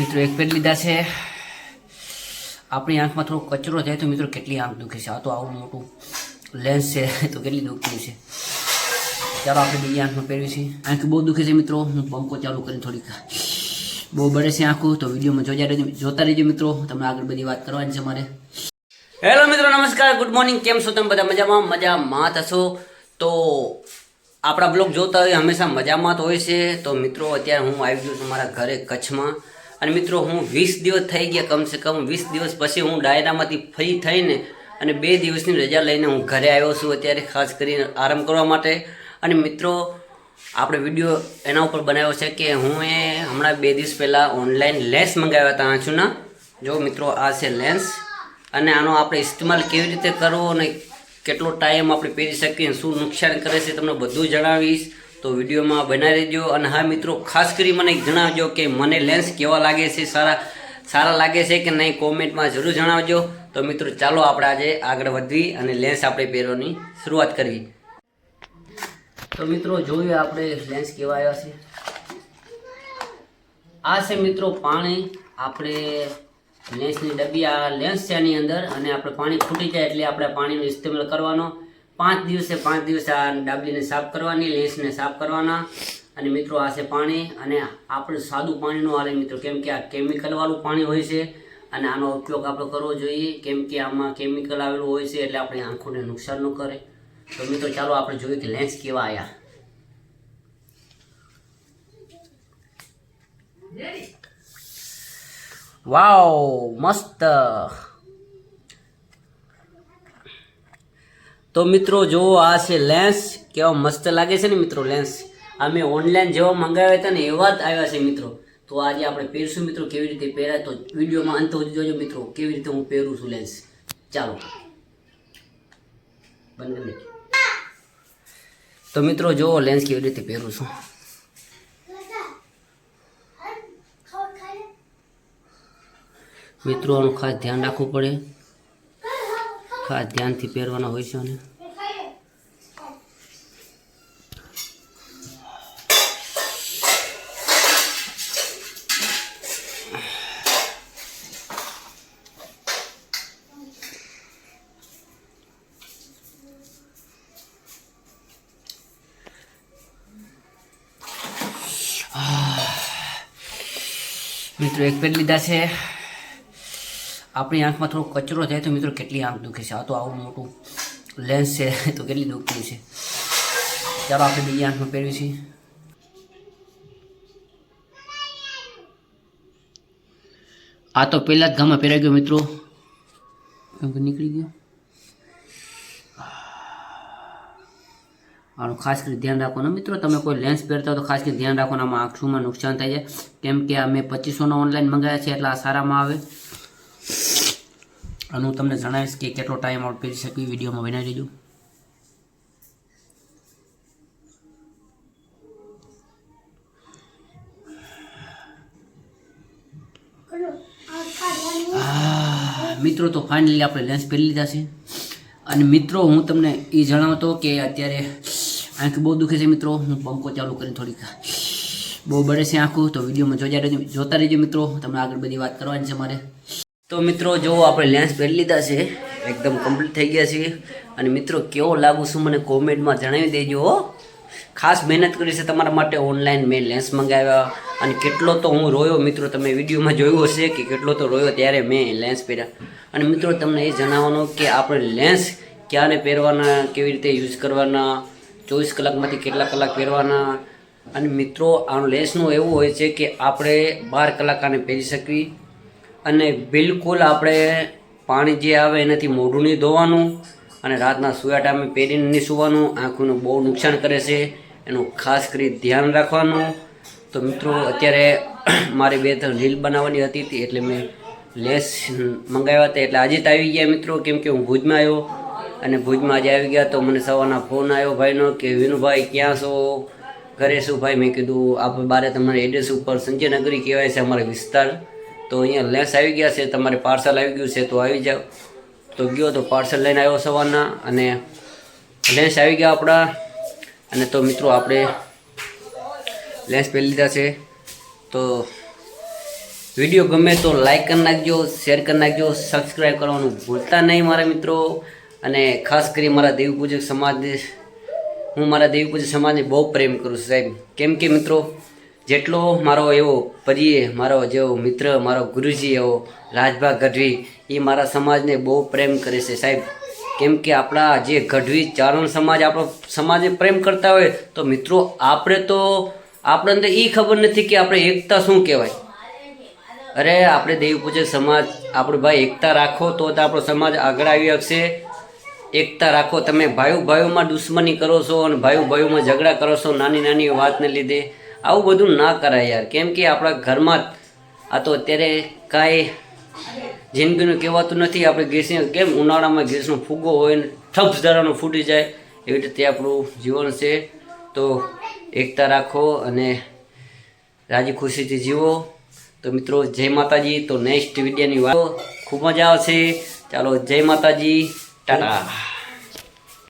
મિત્રો એક પેડ લીધા છે. આપણી આંખમાં થોડો કચરો જાય તો મિત્રો કેટલી આંખ દુખે છે. આ તો આવું મોટું લેન્સ છે તો કેટલી દુખતી છે. ચાલો આપણે બીજી આંખમાં પહેરવી છે. આંખ બહુ દુખે છે મિત્રો. હું પંખો ચાલુ કરીને થોડીક બહુ બળે છે આંખું, તો વિડીયોમાં જોતા રહેજો મિત્રો. તમને આગળ બધી વાત કરવાની છે મારે. હેલો મિત્રો, નમસ્કાર, ગુડ મોર્નિંગ. કેમ છો તમે બધા? મજામાં થશો. તો આપણા બ્લોગ જોતા હોય હંમેશા મજામાં તો હોય છે. તો મિત્રો અત્યારે હું આવી ગયો છું મારા ઘરે કચ્છમાં. અને મિત્રો હું 20 દિવસ થઈ ગયા, કમસે કમ 20 દિવસ પછી હું ડાયરામાંથી ફ્રી થઈને અને 2 દિવસની રજા લઈને હું ઘરે આવ્યો છું અત્યારે, ખાસ કરીને આરામ કરવા માટે. અને મિત્રો આપણે વિડીયો એના ઉપર બનાવ્યો છે કે હું હમણાં 2 દિવસ પહેલાં ઓનલાઈન લેન્સ મંગાવ્યા હતા આંખના. જો મિત્રો આ છે લેન્સ, અને આનો આપણે ઇસ્તેમાલ કેવી રીતે કરવો અને કેટલો ટાઈમ આપણે પહેરી શકીએ, શું નુકસાન કરે છે તમને બધું જણાવીશ. તો વિડીયોમાં બનાવી દેજો. અને હા મિત્રો, ખાસ કરી મને જણાવજો કે મને લેન્સ કેવા લાગે છે, સારા લાગે છે કે નહીં, કોમેન્ટમાં જરૂર જણાવજો. તો મિત્રો ચાલો આપણે આજે આગળ વધવી અને લેન્સ આપણે પહેરવાની શરૂઆત કરવી. તો મિત્રો જોઈએ આપણે લેન્સ કેવા આવ્યા છે. આ છે મિત્રો પાણી. આપણે લેન્સની ડબ્બી, આ લેન્સ છે આની અંદર, અને આપણે પાણી ફૂટી જાય એટલે આપણે પાણીનો ઇસ્તેમાલ કરવાનો. 5 દિવસે આ ડાબલીને સાફ કરવાની, લેન્સને સાફ કરવાના. અને મિત્રો આ છે પાણી, અને આપણે સાદું પાણી ન હાલે મિત્રો, કેમ કે આ કેમિકલવાળું પાણી હોય છે. અને આનો ઉપયોગ આપણે કરવો જોઈએ, કેમ કે આમાં કેમિકલ આવેલું હોય છે એટલે આપણી આંખોને નુકસાન ન કરે. તો મિત્રો ચાલો આપણે જોઈએ કે લેન્સ કેવા આવ્યા. વાવ, મસ્ત. તો મિત્રો જો આ છે લેન્સ, કેવા મસ્ત લાગે છે ને મિત્રો લેન્સ. આ મેં ઓનલાઈન જેવા મંગાવ્યા હતા ને એવા જ આવ્યા છે મિત્રો. તો આજે આપણે પહેરશું મિત્રો, કેવી રીતે પહેરાય તો વિડીયોમાં અંત સુધી જોજો મિત્રો, કેવી રીતે હું પહેરું છું લેન્સ. ચાલો બંધ કરી. તો મિત્રો જો લેન્સ કેવી રીતે પહેરું છું. મિત્રો આનું ખાસ ધ્યાન રાખવું પડે, ખાસ ધ્યાનથી પહેરવાના હોય છે. અને મિત્રો એક પેડ લીધા છે. આપણી આંખમાં થોડો કચરો જાય તો મિત્રો કેટલી આંખ દુખે છે. આ તો આવું મોટું લેન્સ છે તો કેટલી દુખતી છે. ચાલો આપણે બીજી આંખમાં પહેરવી છે. આ તો પહેલાં જ ગામમાં પહેરાઈ ગયો મિત્રો, નીકળી ગયો. આનું ખાસ કરી ધ્યાન રાખવાનું મિત્રો. તમે કોઈ લેન્સ પહેરતા હો તો ખાસ કરી ધ્યાન રાખવાનું. આમાં આંખોમાં નુકસાન થાય છે, કેમ કે આ મેં 2500 ઓનલાઈન મંગાવ્યા છે એટલે આ સારામાં આવે. અને હું તમને જણાવીશ કે કેટલો ટાઈમ આઉટ પહેરી શકવી, વિડીયોમાં બનાવી દેજો. મિત્રો તો ફાઇનલી આપણે લેન્સ પહેરી લીધા છે. અને મિત્રો હું તમને એ જણાવતો કે અત્યારે આંખ બહુ દુખે છે મિત્રો. હું પંખો ચાલુ કરીને થોડીક બહુ બળે છે આંખું, તો વિડીયોમાં જોતા રહેજો મિત્રો. તમને આગળ બધી વાત કરવાની છે મારે. તો મિત્રો જો આપણે લેન્સ પહેરી લીધા છે, એકદમ કમ્પ્લીટ થઈ ગયા છે. અને મિત્રો કેવો લાગુ છું મને કોમેન્ટમાં જણાવી દેજો. ખાસ મહેનત કરી છે તમારા માટે. ઓનલાઈન મેં લેન્સ મંગાવ્યા અને કેટલો તો હું રોયો મિત્રો. તમે વિડીયોમાં જોયું હશે કે કેટલો તો રોયો ત્યારે મેં લેન્સ પહેર્યા. અને મિત્રો તમને એ જણાવવાનું કે આપણે લેન્સ ક્યારે પહેરવાના, કેવી રીતે યુઝ કરવાના, 24 કલાકમાંથી કેટલા કલાક પહેરવાના. અને મિત્રો આ લેન્સનું એવું હોય છે કે આપણે 12 કલાક આને પહેરી શકવી. અને બિલકુલ આપણે પાણી જે આવે એનાથી મોઢું નહીં ધોવાનું. અને રાતના સૂયા ટાઈમે પહેરીને નહીં સૂવાનું. આંખોનું બહુ નુકસાન કરે છે, એનું ખાસ કરી ધ્યાન રાખવાનું. તો મિત્રો અત્યારે મારે 2-3 રીલ બનાવવાની હતી એટલે મેં લેન્સ મંગાવ્યા હતા. એટલે આજે જ આવી ગયા મિત્રો, કેમ કે હું ભુજમાં આવ્યો. અને ભુજમાં આજે આવી ગયા તો મને સવારના ફોન આવ્યો ભાઈનો કે વિનુભાઈ ક્યાં છો, ઘરે શું ભાઈ? મેં કીધું આપણે બારે તમારે એડ્રેસ ઉપર સંજયનગરી કહેવાય છે અમારો વિસ્તાર. તો અહીંયા લેન્સ આવી ગયા છે, તમારે પાર્સલ આવી ગયું છે તો આવી જાઓ. તો ગયો તો પાર્સલ લઈને આવ્યો સવારના, અને લેન્સ આવી ગયા આપણા. અને તો મિત્રો આપણે લેન્સ પહેરી લીધા છે. તો વિડીયો ગમે તો લાઈક કરી નાખજો, શેર કરી નાખજો, સબસ્ક્રાઈબ કરવાનું ભૂલતા નહીં મારા મિત્રો. અને ખાસ કરી મારા દેવપૂજક સમાજને, હું મારા દેવપૂજક સમાજને બહુ પ્રેમ કરું છું સાહેબ. કેમ કે મિત્રો જેટલો મારો એવો પરિયે, મારો જેવો મિત્ર, મારો ગુરુજી એવો રાજભા ગઢવી, એ મારા સમાજને બહુ પ્રેમ કરે છે સાહેબ. કેમ કે આપણા જે ગઢવી ચારણ સમાજ આપણો સમાજને પ્રેમ કરતા હોય તો મિત્રો આપણે એ ખબર નથી કે આપણે એકતા શું કહેવાય. અરે આપણે દેવપૂજક સમાજ, આપણે ભાઈ એકતા રાખો તો આપણો સમાજ આગળ આવી શકશે. એકતા રાખો. તમે ભાઈઓમાં દુશ્મની કરો છો અને ભાઈઓમાં ઝઘડા કરો છો નાની નાની વાતને લીધે. આવું બધું ના કરાય યાર. કેમ કે આપણા ઘરમાં આ તો અત્યારે કાંઈ જિંદગીનું કહેવાતું નથી. આપણે ગેસની કેમ ઉનાળામાં ગેસનો ફૂગો હોય ને ઠપ ધરાનો ફૂટી જાય, એવી રીતે આપણું જીવન છે. તો એકતા રાખો અને રાજી ખુશીથી જીવો. તો મિત્રો જય માતાજી. તો નેક્સ્ટ વિડીયોની વાત ખૂબ મજા આવશે. ચાલો જય માતાજી, ટાટા.